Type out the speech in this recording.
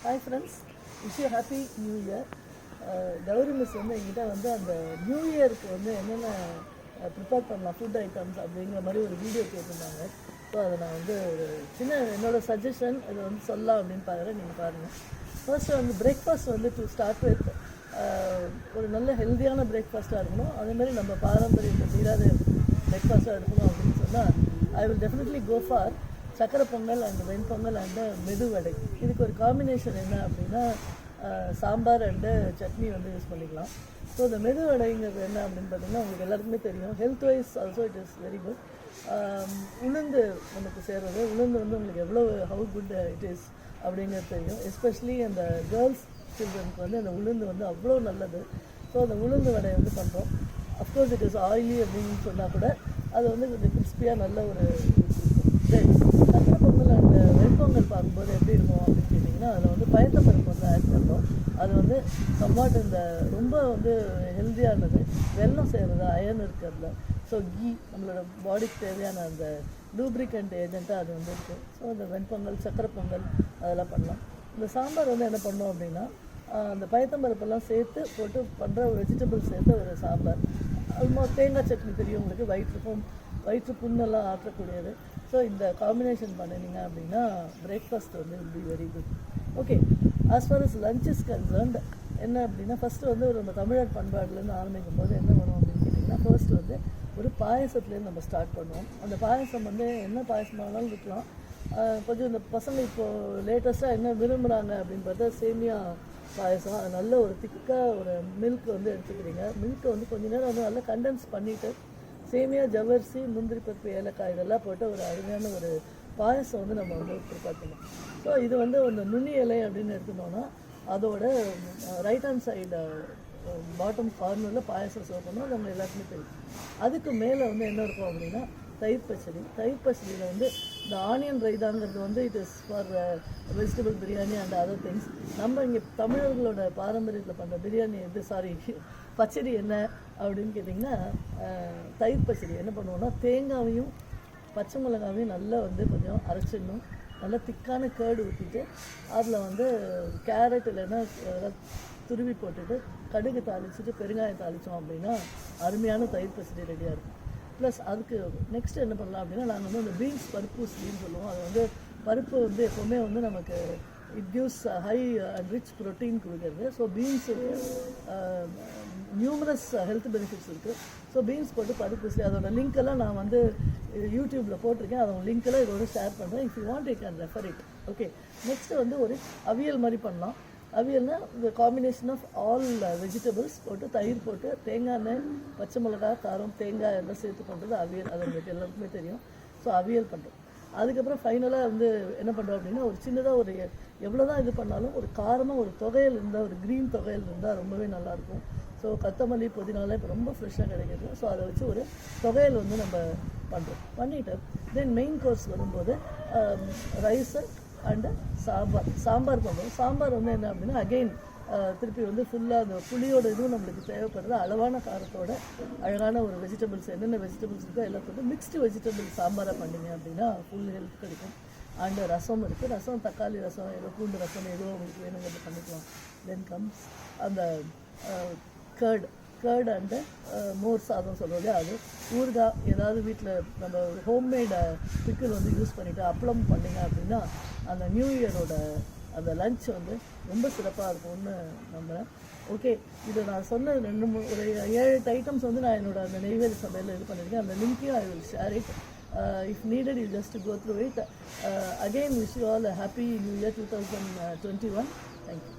Hi friends, wish you happy new year. Gowri miss வந்து எங்கிட்ட வந்து அந்த நியூ இயருக்கு வந்து என்னென்ன ப்ரிப்பேர் பண்ணலாம் ஃபுட் ஐட்டம்ஸ் அப்படிங்கிற மாதிரி ஒரு வீடியோ கேட்டிருந்தாங்க. ஸோ அதை நான் வந்து ஒரு சின்ன என்னோடய சஜஷன் இதை வந்து சொல்லலாம் அப்படின்னு பார்க்குறேன். நீங்கள் பாருங்கள். ஃபர்ஸ்ட் வந்து பிரேக்ஃபாஸ்ட் வந்து டு ஸ்டார்ட் வித் ஒரு நல்ல ஹெல்த்தியான பிரேக்ஃபாஸ்ட்டாக இருக்கணும். அதேமாதிரி நம்ம பாரம்பரியத்தை மீறாத பிரேக்ஃபாஸ்ட்டாக இருக்கணும் அப்படின்னு சொன்னால் I will definitely go for sakkarai pongal and venpongal and medu vada. இதுக்கு ஒரு காம்பினேஷன் என்ன அப்படின்னா சாம்பார் அண்டு சட்னி வந்து யூஸ் பண்ணிக்கலாம். ஸோ இந்த மெதுவடைங்கிறது என்ன அப்படின்னு பார்த்தீங்கன்னா உங்களுக்கு எல்லாருக்குமே தெரியும். Health wise also it is very good. உளுந்து நமக்கு சேர்றது, உளுந்து வந்து உங்களுக்கு எவ்வளோ ஹவு குட் இட் இஸ் அப்படிங்கிறது தெரியும். எஸ்பெஷலி அந்த கேர்ள்ஸ் சில்ட்ரனுக்கு வந்து அந்த உளுந்து வந்து அவ்வளோ நல்லது. ஸோ அந்த உளுந்து வடை வந்து பண்ணுறோம். அஃப்கோர்ஸ் இட் இஸ் ஆயிலி அப்படின்னு சொன்னால் கூட அது வந்து கொஞ்சம் கிறிஸ்பியாக நல்ல ஒரு சக்கரை பொங்கல் அண்ட் வெண்பொங்கல் பார்க்கும்போது எப்படி இருக்கும் அப்படின்னு கேட்டிங்கன்னா அதில் வந்து பயத்தம்பருப்பு வந்து ஆட் பண்ணுறோம். அது வந்து சம்வாட் இந்த ரொம்ப வந்து ஹெல்த்தியானது. வெல்லம் செய்கிறது, அயன் இருக்கிறதுல. ஸோ கீ நம்மளோட பாடிக்கு தேவையான அந்த லூப்ரிகண்ட் ஏஜென்ட்டாக அது வந்து இருக்குது. ஸோ இந்த வெண்பொங்கல், சக்கரை பொங்கல் அதெல்லாம் பண்ணலாம். இந்த சாம்பார் வந்து என்ன பண்ணோம் அப்படின்னா அந்த பயத்தம்பருப்பெல்லாம் சேர்த்து போட்டு பண்ணுற ஒரு வெஜிடபிள்ஸ் சேர்த்து ஒரு சாம்பார். ஆல்மோஸ்ட் தேங்காய் சட்னி தெரியும் உங்களுக்கு, வயிற்று புண்ணெல்லாம் ஆற்றக்கூடியது. ஸோ இந்த காம்பினேஷன் பண்ணினீங்க அப்படின்னா பிரேக்ஃபாஸ்ட் வந்து will be very good. Okay, as for us lunch is concerned என்ன அப்படின்னா ஃபஸ்ட்டு வந்து ஒரு நம்ம தமிழர் பண்பாடுலேருந்து ஆரம்பிக்கும் போது என்ன பண்ணுவோம் அப்படின்னு கேட்டிங்கன்னா ஃபர்ஸ்ட் வந்து ஒரு பாயசத்துலேருந்து நம்ம ஸ்டார்ட் பண்ணுவோம். அந்த பாயசம் வந்து என்ன பாயசமானாலும் இருக்கலாம். கொஞ்சம் இந்த பசங்க இப்போது லேட்டஸ்ட்டாக என்ன விரும்புகிறாங்க அப்படின்னு பார்த்தா சேமியா பாயசம். அது நல்ல ஒரு திக்காக ஒரு மில்க் வந்து எடுத்துக்கிறீங்க. மில்க்கை வந்து கொஞ்சம் நேரம் வந்து நல்லா கண்டென்ஸ் பண்ணிவிட்டு சேமியா, ஜவ்வரிசி, முந்திரி பருப்பு, ஏலக்காய் இதெல்லாம் போட்டு ஒரு அருமையான ஒரு பாயசம் வந்து நம்ம வந்து ப்ரிப்பேர் பண்ணோம். ஸோ இது வந்து ஒரு நுனி இலை அப்படின்னு எடுத்துட்டோன்னா அதோட ரைட் ஹேண்ட் சைடு பாட்டம் கார்னரில் பாயசம் சர்வ் பண்ணோம். அது நம்ம எல்லாருக்குமே தெரியும். அதுக்கு மேலே வந்து என்ன இருக்கும் அப்படின்னா தயிர் பச்சடி. தயிர் பச்சடியில் வந்து இந்த ஆனியன் ரைதாங்கிறது வந்து it is for vegetable biryani and other things. நம்ம இங்கே தமிழர்களோட பாரம்பரியத்தில் பண்ணுற பிரியாணி பச்சடி என்ன அப்படின்னு கேட்டிங்கன்னா தயிர் பச்சடி. என்ன பண்ணுவோன்னா தேங்காவையும் பச்சை மிளகாவையும் நல்லா வந்து கொஞ்சம் அரைச்சிடணும். நல்லா திக்கான கேர்டு ஊற்றிட்டு அதில் வந்து கேரட் இல்லைன்னா துருவி போட்டுட்டு கடுகு தாளிச்சிட்டு பெருங்காயம் தாளித்தோம் அப்படின்னா அருமையான தயிர் பச்சடி ரெடியாக இருக்கும். ப்ளஸ் அதுக்கு நெக்ஸ்ட் என்ன பண்ணலாம் அப்படின்னா நாங்கள் வந்து அந்த பீன்ஸ் பருப்பு ஸ்லீன்னு சொல்லுவோம். அது வந்து பருப்பு வந்து எப்போவுமே வந்து நமக்கு it gives high and rich protein கொடுக்குறது. ஸோ பீன்ஸுக்கு நியூமரஸ் ஹெல்த் பெனிஃபிட்ஸ் இருக்குது. ஸோ பீன்ஸ் போட்டு பருப்பு ஸ்லீ அதோட லிங்க்கெல்லாம் நான் வந்து யூடியூப்பில் போட்டிருக்கேன். அதோட லிங்க்கெல்லாம் இதோட ஷேர் பண்ணுறேன். If you want you can refer it. Okay, next வந்து ஒரு அவியல் மாதிரி பண்ணலாம். அவியல்னால் இந்த காம்பினேஷன் ஆஃப் ஆல் வெஜிடபிள்ஸ் போட்டு தயிர் போட்டு தேங்காய் எண்ணெய், பச்சை மிளகா, காரம், தேங்காய் எல்லாம் சேர்த்து பண்ணுறது அவியல். அது உங்களுக்கு எல்லாருக்குமே தெரியும். ஸோ அவியல் பண்ணுறோம். அதுக்கப்புறம் ஃபைனலாக வந்து என்ன பண்ணுறோம் அப்படின்னா ஒரு சின்னதாக ஒரு எவ்வளோ தான் இது பண்ணாலும் ஒரு காரமாக ஒரு தொகையல் இருந்தால், ஒரு க்ரீன் தொகையல் இருந்தால் ரொம்பவே நல்லாயிருக்கும். ஸோ கொத்தமல்லி, புதினாலாம் இப்போ ரொம்ப ஃப்ரெஷ்ஷாக கிடைக்கிது. ஸோ அதை வச்சு ஒரு தொகையல் வந்து நம்ம பண்ணுறோம். பண்ணிவிட்டு தென் மெயின் கோர்ஸ் வரும்போது ரைஸு அண்டு சாம்பார் பண்ணுறோம். சாம்பார் வந்து என்ன அப்படின்னா அகெயின் திருப்பி வந்து ஃபுல்லாக அந்த புளியோட இதுவும் நம்மளுக்கு தேவைப்படுறது. அளவான காரத்தோட அழகான ஒரு வெஜிடபிள்ஸ் என்னென்ன வெஜிடபிள்ஸ் இருக்கோ எல்லாத்தையும் மிக்ஸ்டு வெஜிடபிள்ஸ் சாம்பாராக பண்ணிங்க அப்படின்னா ஃபுல் ஹெல்த் கிடைக்கும். அண்டு ரசம் இருக்குது. ரசம் தக்காளி ரசம், ஏதோ பூண்டு ரசம், ஏதோ உங்களுக்கு வேணுங்கிறது பண்ணிக்கலாம். தென் கம்ஸ் அந்த கேர்டு அண்டு மோர் சாதம் சொல்கிறது. அது ஊறுகாய் ஏதாவது வீட்டில் நம்ம ஹோம்மேட் பிக்கிள் வந்து யூஸ் பண்ணிவிட்டு அப்பளம் பண்ணிங்க அப்படின்னா அந்த நியூ இயரோட அந்த லஞ்ச் வந்து ரொம்ப சிறப்பாக இருக்கும்னு நம்புகிறேன். ஓகே, இது நான் சொன்ன ஒரு 7-8 ஐட்டம்ஸ் வந்து நான் என்னோட அந்த நெய்வேலி சமையலில் இது பண்ணியிருக்கேன். அந்த லிங்க்கையும் I will share it. If needed, you just go through it. Again, wish you all a happy New Year 2021. Thank you.